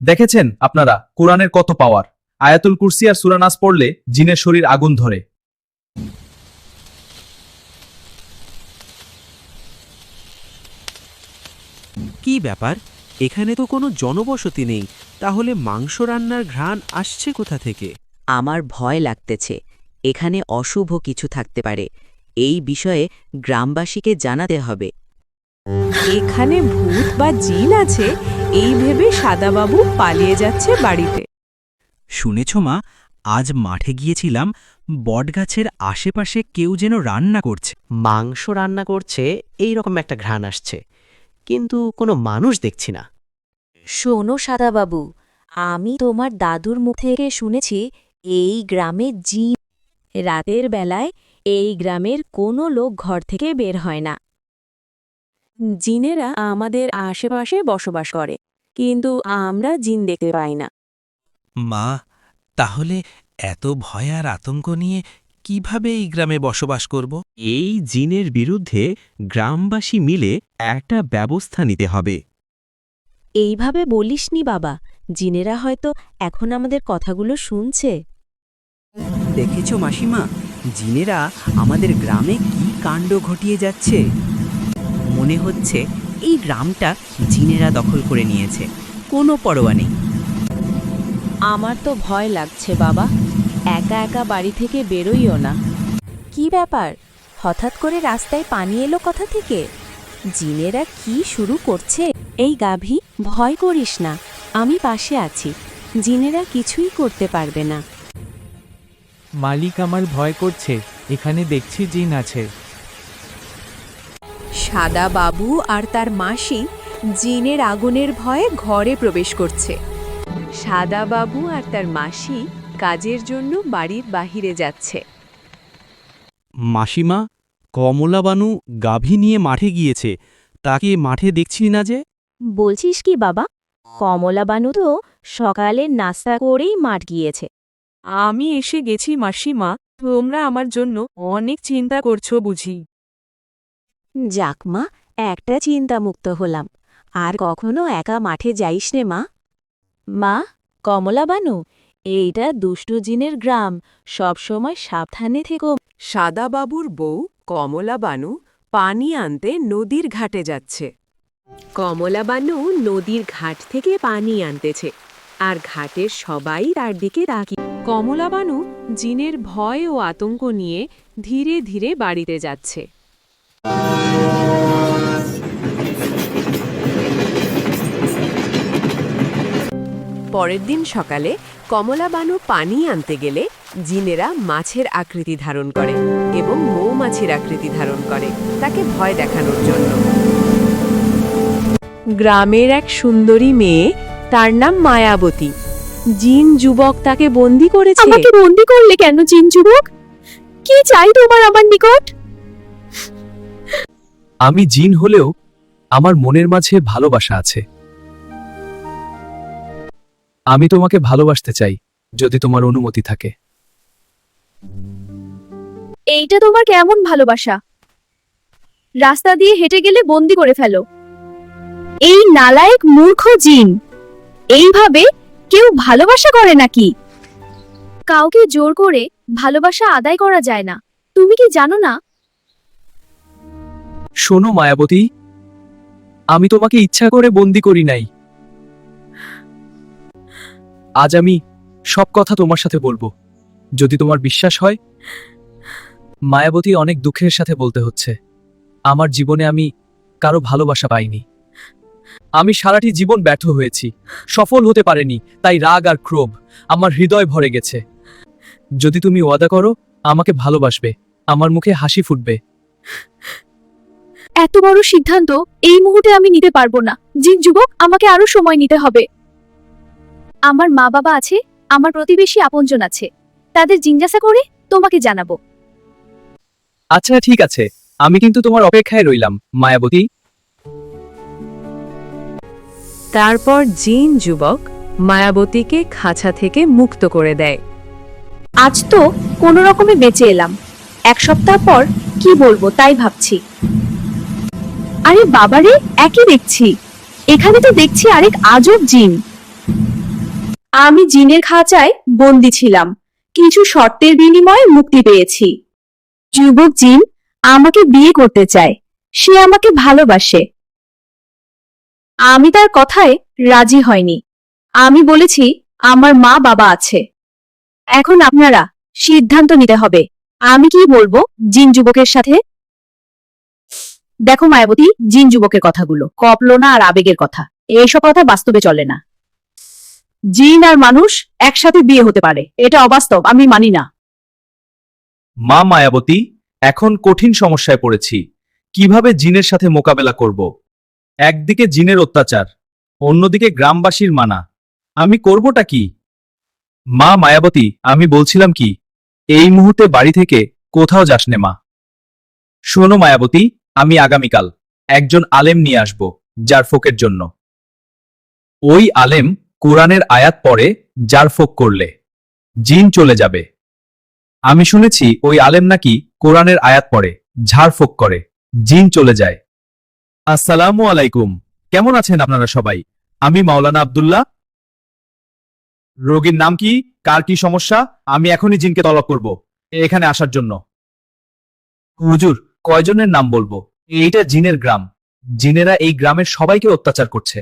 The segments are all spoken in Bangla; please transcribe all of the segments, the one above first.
দেখেছেন আপনারা কোরআনের কত পাওয়ার। আয়াতুল কুরসি আর সূরা নাস পড়লে জিনের শরীর আগুন ধরে। কি ব্যাপার, এখানে তো কোনো জনবসতি নেই, তাহলে মাংস রান্নার ঘ্রাণ আসছে কোথা থেকে? আমার ভয় লাগতেছে, এখানে অশুভ কিছু থাকতে পারে। এই বিষয়ে গ্রামবাসীকে জানাতে হবে। এখানে ভূত বা জিন আছে এই ভেবে সাদাবাবু পালিয়ে যাচ্ছে বাড়িতে। শুনেছ মা, আজ মাঠে গিয়েছিলাম, বটগাছের আশেপাশে কেউ যেন রান্না করছে। মাংস রান্না করছে এই রকম একটা ঘ্রাণ আসছে, কিন্তু কোনো মানুষ দেখছি না। শোনো সাদাবাবু, আমি তোমার দাদুর মুখ থেকে শুনেছি এই গ্রামে জিন। রাতের বেলায় এই গ্রামের কোনো লোক ঘর থেকে বের হয় না। জিনেরা আমাদের আশেপাশে বসবাস করে, কিন্তু আমরা জিন দেখতে পাই না। মা, তাহলে এত ভয় আর আতঙ্ক নিয়ে কিভাবে এই গ্রামে বসবাস করব? এই জিনের বিরুদ্ধে গ্রামবাসী মিলে একটা ব্যবস্থা নিতে হবে। এইভাবে বলিসনি বাবা, জিনেরা হয়তো এখন আমাদের কথাগুলো শুনছে। দেখেছ মাসিমা, জিনেরা আমাদের গ্রামে কি কাণ্ড ঘটিয়ে যাচ্ছে। মনে হচ্ছে এই গ্রামটা জিনেরা দখল করে নিয়েছে, কোনো পরোয়া নেই। আমার তো ভয় লাগছে বাবা, একা একা বাড়ি থেকে বেরোইও না। কি ব্যাপার, হঠাৎ করে রাস্তায় পানি এলো কোথা থেকে? জিনেরা কি শুরু করছে? এই গাভী, ভয় করিস না, আমি পাশে আছি। জিনেরা কিছুই করতে পারবে না। মালিক, আমার ভয় করছে, এখানে দেখছি জিন আছে। সাদাবাবু আর তার মাসি জিনের আগুনের ভয়ে ঘরে প্রবেশ করছে। সাদাবাবু আর তার মাসি কাজের জন্য বাড়ির বাহিরে যাচ্ছে। মাসিমা, কমলাবানু গাভী নিয়ে মাঠে গিয়েছে, তাকে মাঠে দেখছি না যে। বলছিস কি বাবা? কমলাবানু তো সকালে নাস্তা করেই মাঠ গিয়েছে। আমি এসে গেছি মাসিমা, তোমরা আমার জন্য অনেক চিন্তা করছো বুঝি। যাক মা, একটা চিন্তামুক্ত হলাম। আর কখনো একা মাঠে যাইস নে মা। মা, কমলাবানু, এইটা দুষ্টু জিনের গ্রাম, সবসময় সাবধানে থেকো। সাদাবাবুর বউ কমলাবানু পানি আনতে নদীর ঘাটে যাচ্ছে। কমলাবানু নদীর ঘাট থেকে পানি আনতেছে, আর ঘাটের সবাই তার দিকে তাকিয়ে। কমলাবানু জিনের ভয় ও আতঙ্ক নিয়ে ধীরে ধীরে বাড়িতে যাচ্ছে। পরের দিন সকালে কমলাবানু পানি আনতে গেলে জিনেরা মাছের আকৃতি ধারণ করে এবং মৌমাছির আকৃতি ধারণ করে, তাকে ভয় দেখানোর জন্য। গ্রামের এক সুন্দরী মেয়ে, তার নাম মায়াবতী। জিন যুবক তাকে বন্দি করেছে। আমাকে বন্দি করলে কেন জিন যুবক? কি চাই তোমার আমার নিকট? আমি জিন হলেও আমার মনের মাঝে ভালোবাসা আছে। আমি তোমাকে ভালোবাসতে চাই, যদি তোমার অনুমতি থাকে। এইটা তোমার কেমন ভালোবাসা? রাস্তা দিয়ে হেঁটে গেলে বন্দি করে ফেলো। এই নালায়েক মূর্খ জিন, এইভাবে কেউ ভালোবাসা করে নাকি? কাউকে জোর করে ভালোবাসা আদায় করা যায় না, তুমি কি জানো না? শোনো মায়াবতী, আমি তোমাকে ইচ্ছা করে বন্দি করি নাই। আজ আমি সব কথা তোমার সাথে বলবো, যদি তোমার বিশ্বাস হয়। মায়াবতী, অনেক দুঃখের সাথে বলতে হচ্ছে, আমার জীবনে আমি কারো ভালোবাসা পাইনি। আমি সারাটি জীবন ব্যর্থ হয়েছি, সফল হতে পারিনি, তাই রাগ আর ক্রোধ আমার হৃদয় ভরে গেছে। যদি তুমি ওয়াদা করো আমাকে ভালোবাসবে, আমার মুখে হাসি ফুটবে। এত বড় সিদ্ধান্ত এই মুহূর্তে আমি নিতে পারবো না জিন যুবক, আমাকে আরো সময় নিতে হবে। আমার মা বাবা আছে, আমার প্রতিবেশী আপনজন আছে, তাদের জিজ্ঞাসা করে তোমাকে জানাবো। আচ্ছা ঠিক আছে, আমি কিন্তু তোমার অপেক্ষায় রইলাম মায়াবতী। তারপর জিন যুবক মায়াবতীকে খাঁচা থেকে মুক্ত করে দেয়। আজ তো কোনো রকমে বেঁচে এলাম, এক সপ্তাহ পর কি বলবো তাই ভাবছি। আরে বাবারে, একই দেখছি, এখানে তো দেখছি আরেক আজব জিন। আমি জিনের খাঁচায় বন্দি ছিলাম, কিছু শর্তের বিনিময়ে মুক্তি পেয়েছি। যুবক জিন আমাকে বিয়ে করতে চায়, সে আমাকে ভালোবাসে। আমি তার কথায় রাজি হয়নি। আমি বলেছি আমার মা বাবা আছে। এখন আপনারা সিদ্ধান্ত নিতে হবে, আমি কি বলবো জিন যুবকের সাথে। দেখো মায়াবতী, জিন যুবকের কথাগুলো কপলনা আর আবেগের কথা, এইসব কথা বাস্তবে চলে না। জিন আর মানুষ একসাথে বিয়ে হতে পারে, এটা অবাস্তব, আমি মানি না। মা মায়াবতী, এখন কঠিন সমস্যায় পড়েছি। কিভাবে জিনের সাথে মোকাবেলা করব? একদিকে জিনের অত্যাচার, অন্যদিকে গ্রামবাসীর মানা। আমি করবটা কি? মা মায়াবতী, আমি বলছিলাম কি, এই মুহূর্তে বাড়ি থেকে কোথাও যাস নে মা। শোনো মায়াবতী, আমি আগামীকাল একজন আলেম নিয়ে আসব যার ফোকের জন্য। ওই আলেম কোরআনের আয়াত পড়ে যার ফোক করলে জিন চলে যাবে। আমি শুনেছি ওই আলেম নাকি কোরআনের আয়াত পড়ে ঝাড়ফোঁক করে জিন চলে যায়। আসসালামু আলাইকুম, কেমন আছেন আপনারা সবাই? আমি মাওলানা আব্দুল্লাহ। রোগীর নাম কি, কার কি সমস্যা? আমি এখনই জিনকে তলব করব এখানে আসার জন্য। হুজুর, কয়জনের নাম বলবো? এইটা জিনের গ্রাম, জিনেরা এই গ্রামের সবাইকে অত্যাচার করছে।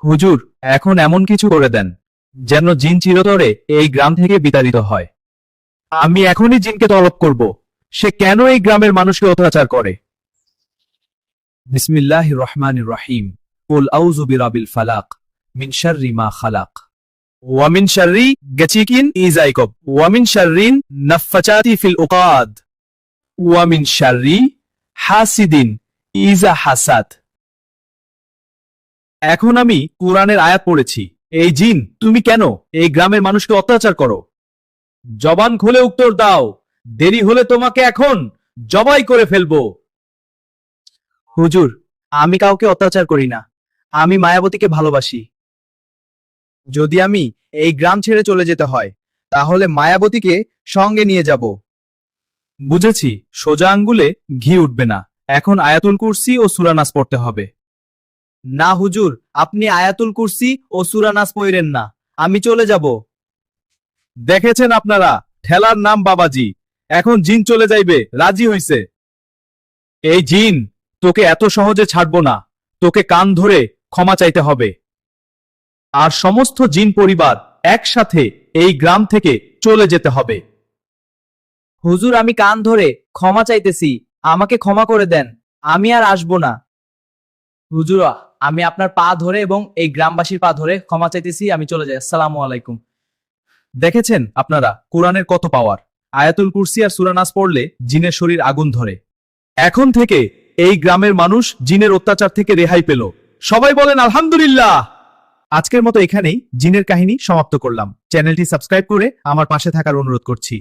হুজুর, এখন এমন কিছু করে দেন যেন জিন চিরতরে এই গ্রাম থেকে বিতাড়িত হয়। আমি এখনই জিনকে তলব করব, সে কেন এই গ্রামের মানুষকে অত্যাচার করে। বিসমিল্লাহির রহমানির রহিম। কুল আউযু বিরাবিল ফালাক মিন শাররি মা খালাক ওয়া মিন শাররি গাসিকিন ইযা ইয়াকুব ওয়া মিন শাররিন নাফফাচাতি ফিল উকাদ ওয়া মিন শাররি হাসিদিন ইযা হাসাদ। এখন আমি কোরআনের আয়াত পড়েছি। এই জিন, তুমি কেন এই গ্রামের মানুষকে অত্যাচার করো? জবান খুলে উত্তর দাও, দেরি হলে তোমাকে এখন জবাই করে ফেলবো। হুজুর, আমি কাউকে অত্যাচার করি না, আমি মায়াবতীকে ভালোবাসি। যদি আমি এই গ্রাম ছেড়ে চলে যেতে হয় তাহলে মায়াবতীকে সঙ্গে নিয়ে যাব। বুঝেছি, সোজা আঙ্গুলে ঘি উঠবে না, এখন আয়াতুল কুরসি ও সূরা নাস পড়তে হবে। না হুজুর, আপনি আয়াতুল কুরসি ও সূরা নাস পড়েন না, আমি চলে যাব। দেখেছেন আপনারা, ঠেলার নাম বাবাজি, এখন জিন চলে যাইবে রাজি হইছে। এই জিন, তোকে এত সহজে ছাড়বো না, তোকে কান ধরে ক্ষমা চাইতে হবে। আর সমস্ত জিন পরিবার একসাথে এই গ্রাম থেকে চলে যেতে হবে। হুজুর, আমি কান ধরে ক্ষমা চাইতেছি, আমাকে ক্ষমা করে দেন, আমি আর আসবো না। হুজুর, আমি আপনার পা ধরে এবং এই গ্রামবাসীর পা ধরে ক্ষমা চাইতেছি, আমি চলে যাই। আসসালামু আলাইকুম। দেখেছেন আপনারা কোরআনের কত পাওয়ার। আয়াতুল কুরসি আর সূরা নাস পড়লে জিনের শরীর আগুন ধরে। এখন থেকে এই গ্রামের মানুষ জিনের অত্যাচার থেকে রেহাই পেল। সবাই বলেন আলহামদুলিল্লাহ। আজকের মতো এখানেই জিনের কাহিনী সমাপ্ত করলাম। চ্যানেলটি সাবস্ক্রাইব করে আমার পাশে থাকার অনুরোধ করছি।